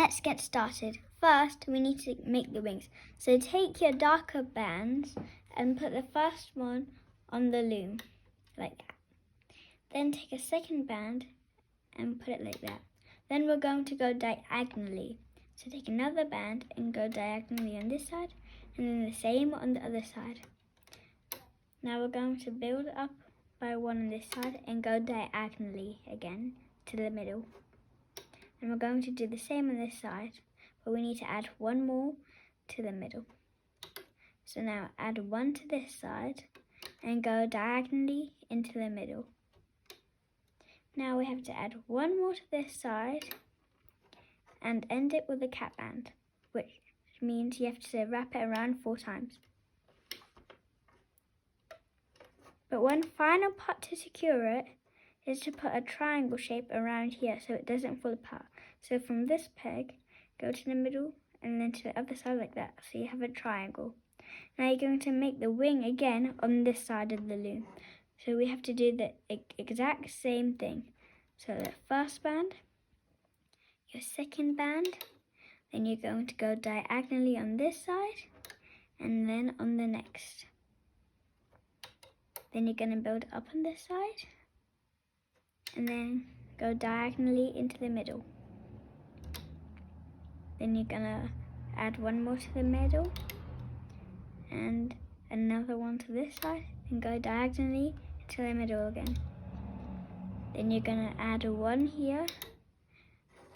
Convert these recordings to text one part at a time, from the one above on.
let's get started. First, we need to make the wings. So take your darker bands and put the first one on the loom, like that. Then take a second band and put it like that. Then we're going to go diagonally. So take another band and go diagonally on this side, and then the same on the other side. Now we're going to build up by one on this side and go diagonally again to the middle. And we're going to do the same on this side, but we need to add one more to the middle. So now add one to this side and go diagonally into the middle. Now we have to add one more to this side and end it with a cat band, which means you have to wrap it around 4 times. But one final part to secure it is to put a triangle shape around here so it doesn't fall apart. So from this peg, go to the middle and then to the other side like that, so you have a triangle. Now you're going to make the wing again on this side of the loom. So we have to do the exact same thing. So the first band, your second band, then you're going to go diagonally on this side and then on the next. Then you're going to build up on this side and then go diagonally into the middle. Then you're going to add one more to the middle and another one to this side and go diagonally into the middle again. Then you're going to add one here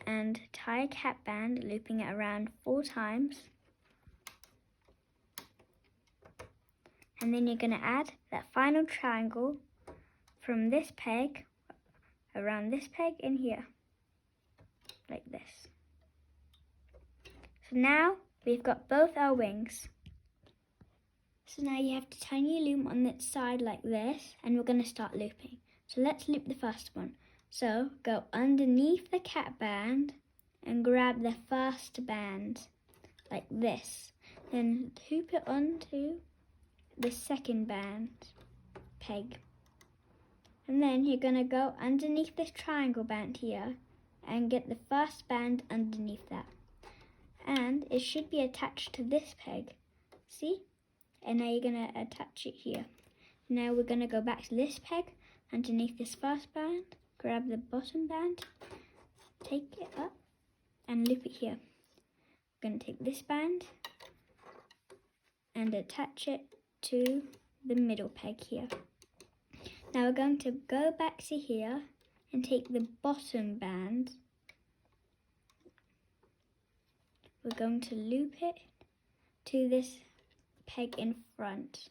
and tie a cat band, looping it around 4 times. And then you're going to add that final triangle from this peg around this peg in here, like this. So now we've got both our wings. So now you have to tie your loom on its side like this, and we're going to start looping. So let's loop the first one. So go underneath the cat band and grab the first band like this. Then hoop it onto the second band peg. And then you're going to go underneath this triangle band here and get the first band underneath that. And it should be attached to this peg. See? And now you're going to attach it here. Now we're going to go back to this peg underneath this first band, grab the bottom band, take it up and loop it here. We're going to take this band and attach it to the middle peg here. Now we're going to go back to here and take the bottom band. We're going to loop it to this peg in front.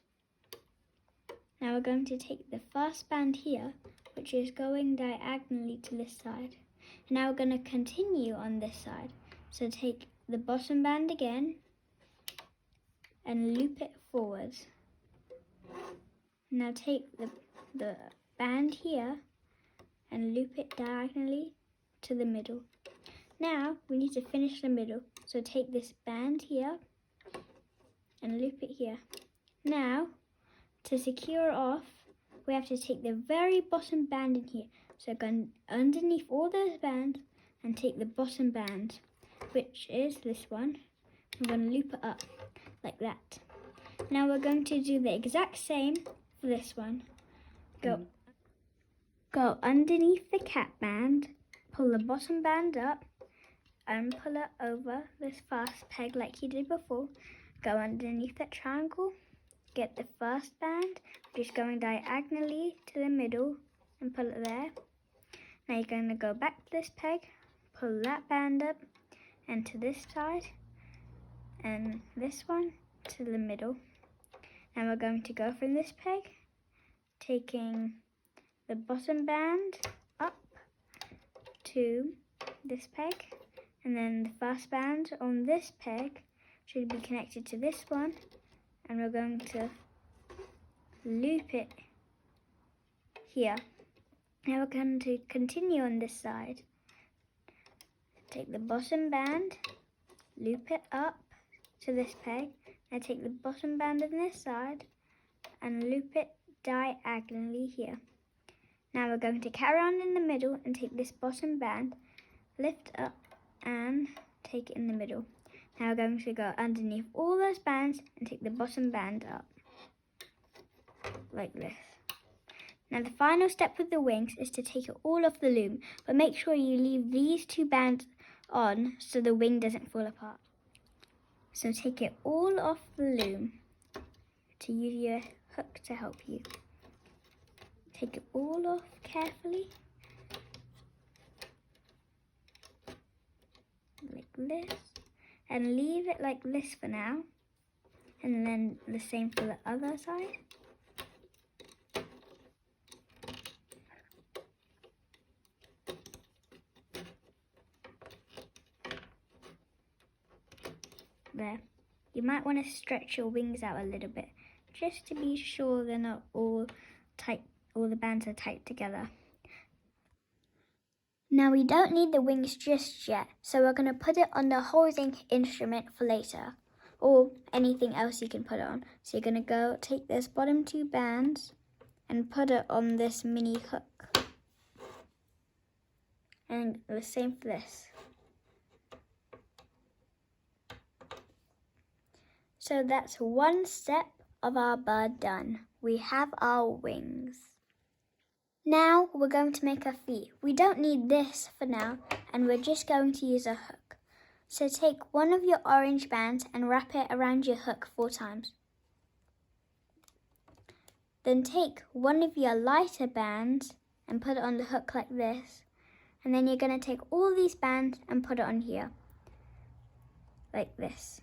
Now we're going to take the first band here, which is going diagonally to this side. And now we're going to continue on this side. So take the bottom band again and loop it forwards. Now take the band here and loop it diagonally to the middle. Now we need to finish the middle. So take this band here and loop it here. Now to secure off, we have to take the very bottom band in here. So go underneath all those bands and take the bottom band, which is this one. We're going to loop it up like that. Now we're going to do the exact same for this one. Go underneath the cat band, pull the bottom band up and pull it over this first peg like you did before. Go underneath that triangle, get the first band, which is going diagonally to the middle, and pull it there. Now you're going to go back to this peg, pull that band up and to this side, and this one to the middle. Now we're going to go from this peg, taking the bottom band up to this peg, and then the first band on this peg should be connected to this one, and we're going to loop it here. Now we're going to continue on this side. Take the bottom band, loop it up to this peg. Now take the bottom band on this side and loop it diagonally here. Now we're going to carry on in the middle and take this bottom band, lift up and take it in the middle. Now we're going to go underneath all those bands and take the bottom band up, like this. Now the final step with the wings is to take it all off the loom, but make sure you leave these two bands on so the wing doesn't fall apart. So take it all off the loom to use your hook to help you. Take it all off carefully, like this, and leave it like this for now, and then the same for the other side. There. You might want to stretch your wings out a little bit, just to be sure they're not all tight, all the bands are tight together. Now we don't need the wings just yet, so we're going to put it on the holding instrument for later, or anything else you can put it on. So you're going to go take this bottom two bands and put it on this mini hook. And the same for this. So that's one step of our bird done. We have our wings. Now we're going to make our feet. We don't need this for now, and we're just going to use a hook. So take one of your orange bands and wrap it around your hook 4 times. Then take one of your lighter bands and put it on the hook like this. And then you're going to take all these bands and put it on here, like this.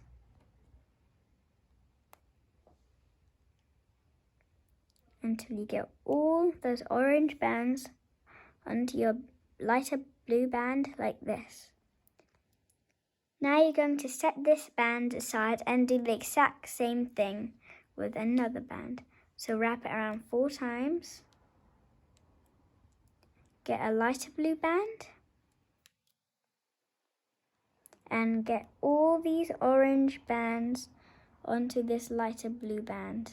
Until you get all those orange bands onto your lighter blue band like this. Now you're going to set this band aside and do the exact same thing with another band. So wrap it around 4 times. Get a lighter blue band. And get all these orange bands onto this lighter blue band.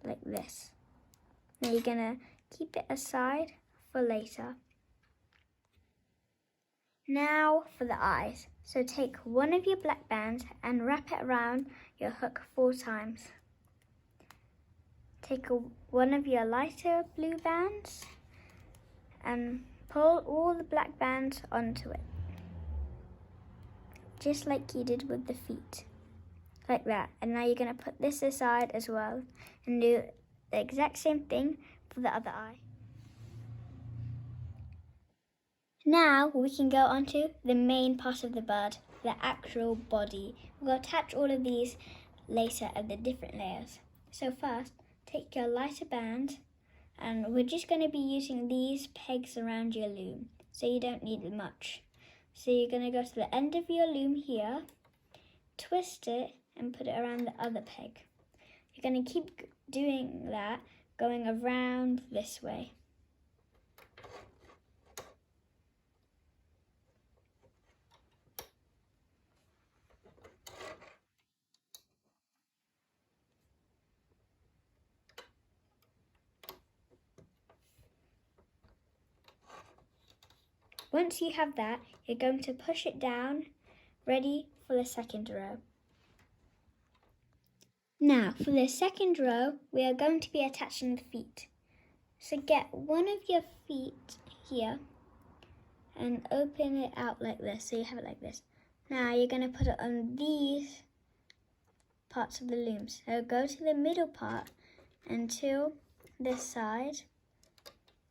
Like this. Now you're going to keep it aside for later. Now for the eyes. So take one of your black bands and wrap it around your hook 4 times. Take one of your lighter blue bands and pull all the black bands onto it. Just like you did with the feet. Like that. And now you're going to put this aside as well and do the exact same thing for the other eye. Now we can go on to the main part of the bird, the actual body. We'll attach all of these later at the different layers. So first, take your lighter band, and we're just going to be using these pegs around your loom, so you don't need much. So you're going to go to the end of your loom here, twist it, and put it around the other peg. You're going to keep doing that, going around this way. Once you have that, you're going to push it down, ready for the second row. Now, for the second row, we are going to be attaching the feet. So get one of your feet here and open it out like this, so you have it like this. Now you're going to put it on these parts of the loom. So go to the middle part until this side,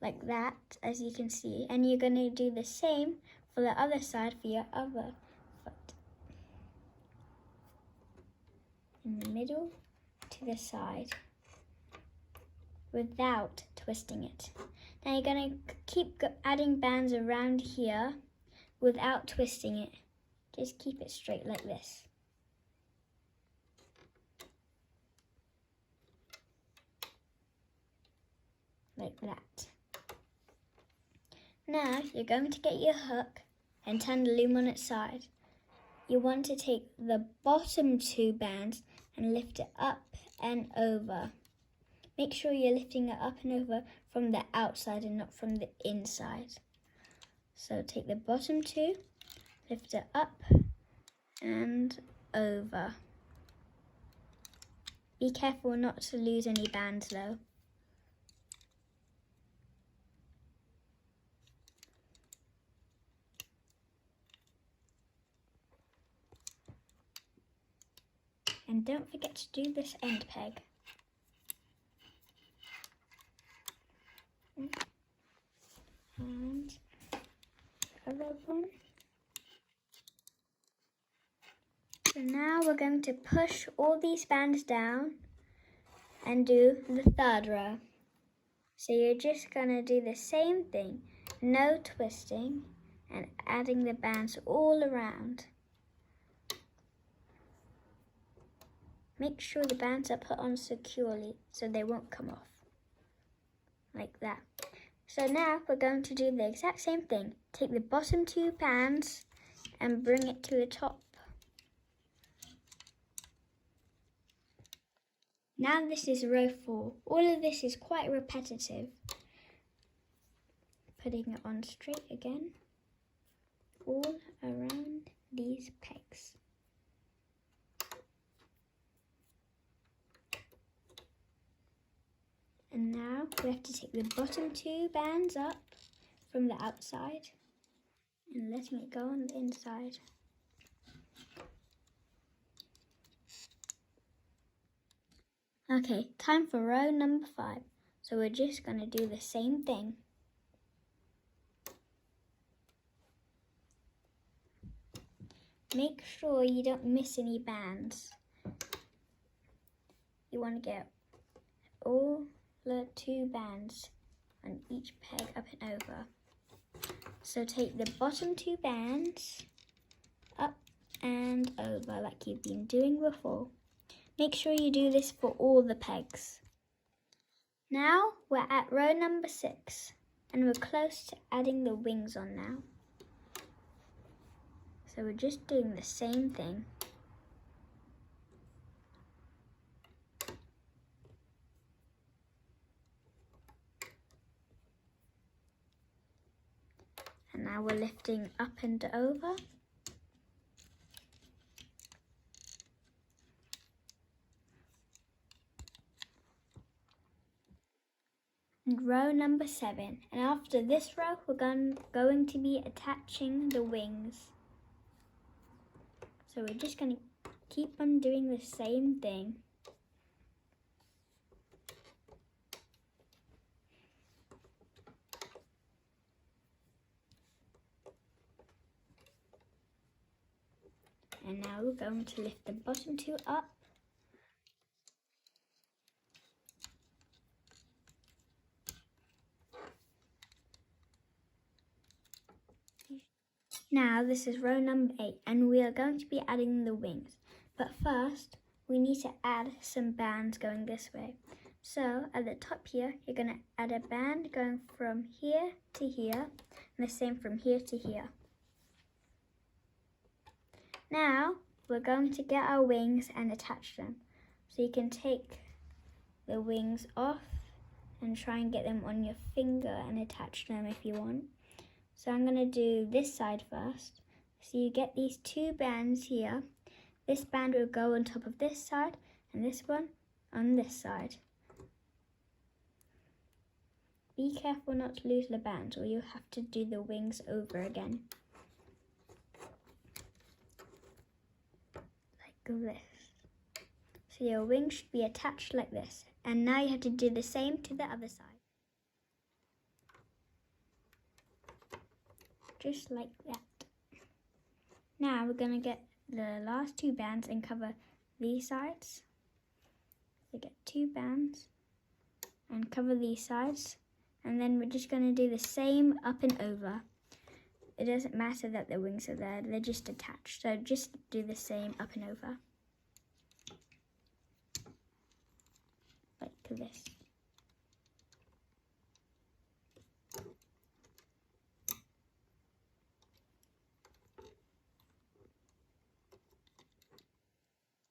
like that, as you can see. And you're going to do the same for the other side for your other foot. In the middle to the side without twisting it. Now you're going to keep adding bands around here without twisting it. Just keep it straight like this. Like that. Now you're going to get your hook and turn the loom on its side. You want to take the bottom 2 bands and lift it up and over. Make sure you're lifting it up and over from the outside and not from the inside. So take the bottom two, lift it up and over. Be careful not to lose any bands though. And don't forget to do this end peg. And other one. So now we're going to push all these bands down and do the third row. So you're just going to do the same thing, no twisting, and adding the bands all around. Make sure the bands are put on securely so they won't come off, like that. So now we're going to do the exact same thing. Take the bottom two bands and bring it to the top. Now this is row 4. All of this is quite repetitive. Putting it on straight again, all around these pegs. And now we have to take the bottom two bands up from the outside and letting it go on the inside. Okay, time for row number 5. So we're just going to do the same thing. Make sure you don't miss any bands. You want to get all the 2 bands on each peg up and over. So take the bottom 2 bands up and over like you've been doing before. Make sure you do this for all the pegs. Now we're at row number 6 and we're close to adding the wings on now. So we're just doing the same thing. And now we're lifting up and over. And row number 7. And after this row, we're going to be attaching the wings. So we're just going to keep on doing the same thing. And now we're going to lift the bottom 2 up. Now this is row number 8 and we are going to be adding the wings. But first we need to add some bands going this way. So at the top here, you're going to add a band going from here to here and the same from here to here. Now we're going to get our wings and attach them. So you can take the wings off and try and get them on your finger and attach them if you want. So I'm going to do this side first. So you get these 2 bands here. This band will go on top of this side and this one on this side. Be careful not to lose the bands or you'll have to do the wings over again. Like this. So your wings should be attached like this. And now you have to do the same to the other side. Just like that. Now we're going to get the last 2 bands and cover these sides. So get 2 bands and cover these sides. And then we're just going to do the same up and over. It doesn't matter that the wings are there, they're just attached. So just do the same up and over. Like this.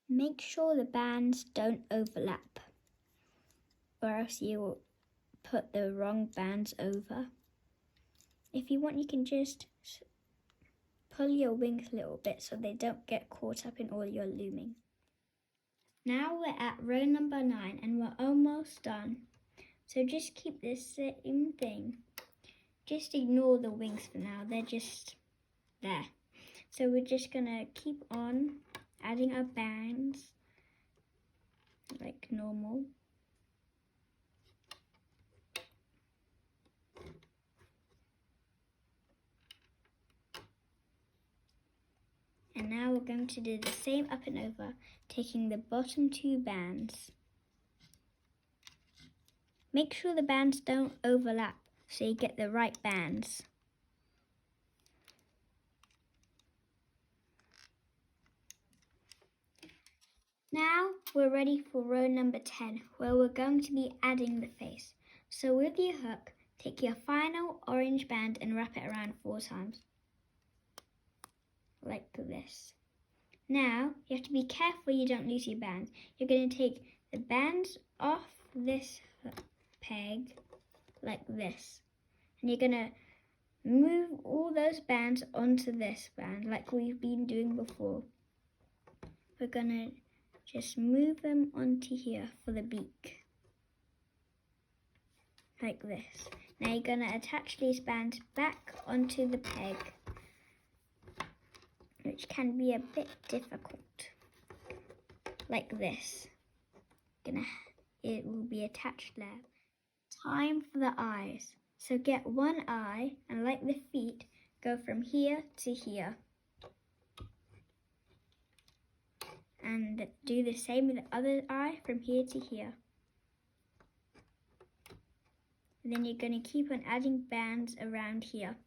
Make sure the bands don't overlap, or else you will put the wrong bands over. If you want, you can just pull your wings a little bit so they don't get caught up in all your looming. Now we're at row number 9 and we're almost done. So just keep the same thing. Just ignore the wings for now, they're just there. So we're just gonna keep on adding our bands like normal. And now we're going to do the same up and over, taking the bottom 2 bands. Make sure the bands don't overlap so you get the right bands. Now we're ready for row number 10, where we're going to be adding the face. So with your hook, take your final orange band and wrap it around 4 times. Like this. Now, you have to be careful you don't lose your bands. You're going to take the bands off this peg, like this. And you're going to move all those bands onto this band, like we've been doing before. We're going to just move them onto here for the beak. Like this. Now you're going to attach these bands back onto the peg, which can be a bit difficult, like this. It will be attached there. Time for the eyes. So get one eye and, like the feet, go from here to here. And do the same with the other eye from here to here. And then you're going to keep on adding bands around here.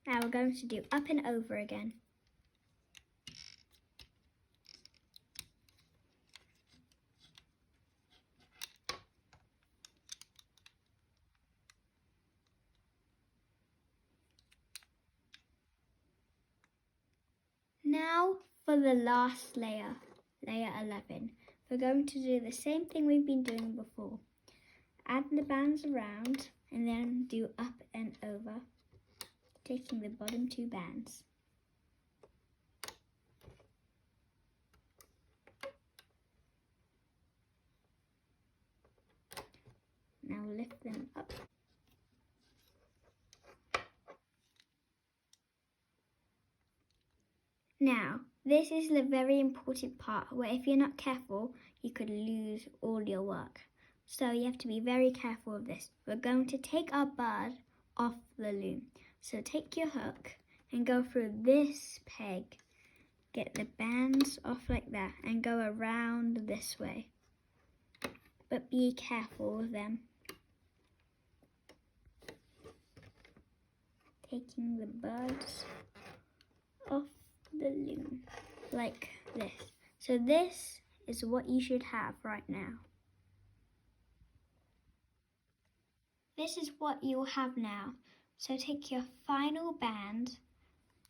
Now we're going to do up and over again. Now for the last layer, layer 11. We're going to do the same thing we've been doing before. Add the bands around and then do up and over, taking the bottom 2 bands. Now lift them up. Now, this is the very important part where if you're not careful, you could lose all your work. So you have to be very careful of this. We're going to take our bird off the loom. So take your hook and go through this peg. Get the bands off like that and go around this way. But be careful with them. Taking the birds off the loom like this. So this is what you should have right now. This is what you'll have now. So take your final band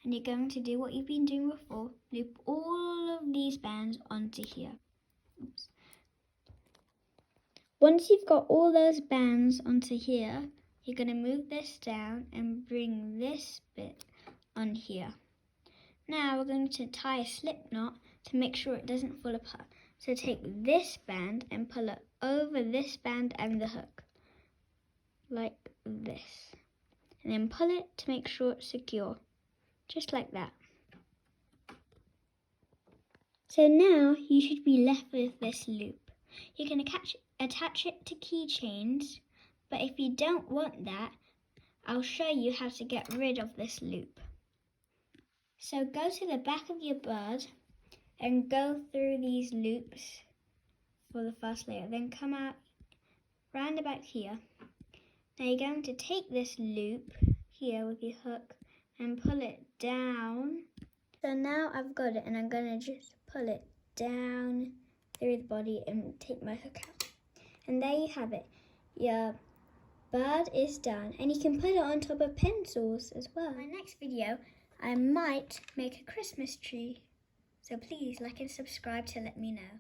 and you're going to do what you've been doing before. Loop all of these bands onto here. Oops. Once you've got all those bands onto here, you're going to move this down and bring this bit on here. Now we're going to tie a slip knot to make sure it doesn't fall apart. So take this band and pull it over this band and the hook, like this. And then pull it to make sure it's secure, just like that. So now you should be left with this loop. You can attach it to keychains, but if you don't want that, I'll show you how to get rid of this loop. So go to the back of your bird and go through these loops for the first layer. Then come out round about here. Now you're going to take this loop here with your hook and pull it down. So now I've got it and I'm going to just pull it down through the body and take my hook out. And there you have it. Your bird is done and you can put it on top of pencils as well. In my next video, I might make a Christmas tree. So please like and subscribe to let me know.